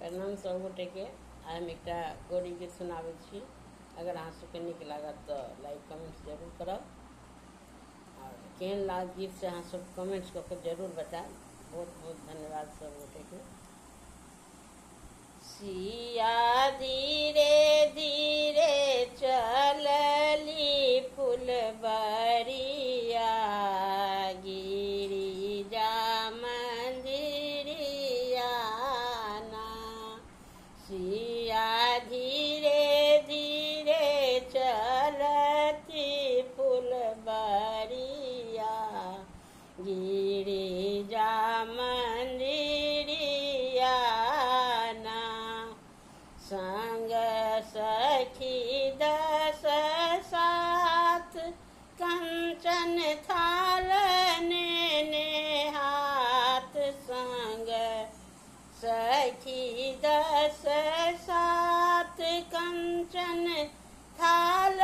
प्रणाम सब गोटे के। आइ हम एक गौरी गीत सुनाबै छी। अगर अहाँ सबके नीक लागत तो लाइक कमेंट जरूर करब और केहन लागल गीत से अहाँ सब कमेंट्स कऽ के जरूर बताएब। बहुत बहुत धन्यवाद सब गोटे के। सिया धीरे धीरे चलली फुलबरिया, गिरिजा मंदिरिया ना। सिया धीरे धीरे चलती फुलबरिया, गिरिजा मंदिरिया ना। संग सखी 10 साथ कंचन थाल नेने हाथ, संग सखी 10 साथ कंचन थाल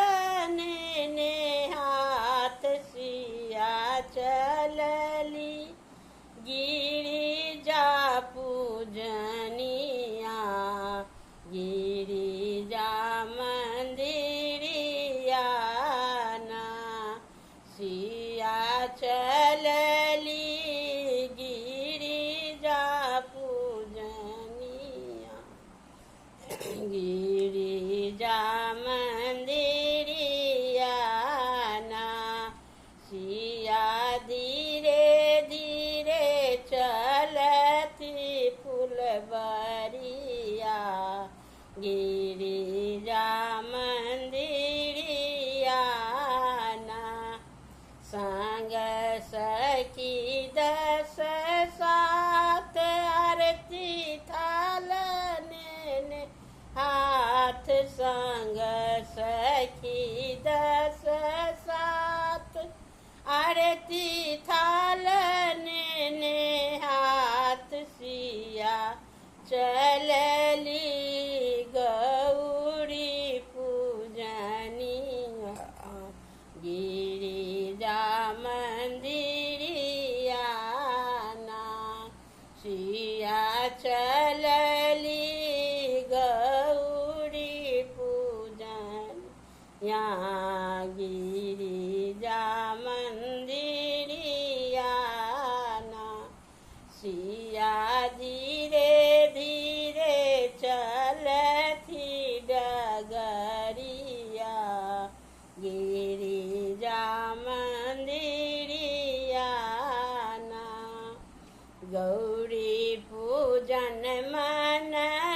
नेने हाथ। सिया चलली गिरिजा पूजनिया, गिरिजा मंदिरिया ना। सिया चलली गिरिजा पूजनिया, गिरिजा मंदिरिया ना। सिया धीरे धीरे चलती फुलबरिया, गिरिजा मंदिरिया ना। संग सखी 10 साथ आरती थाल नेने हाथ, संग सखी 10 साथ आरती थाल नेने हाथ। सिया चलली गौरी पूजनिया, गिरिजा मंदिरिया ना। सिया चलली गौरी पूजनिया, गिरिजा मंदिरिया ना। सिया धीरे धीरे चलती डगरिया, गिरिजा मंदिरिया ना। गौरी पूजन में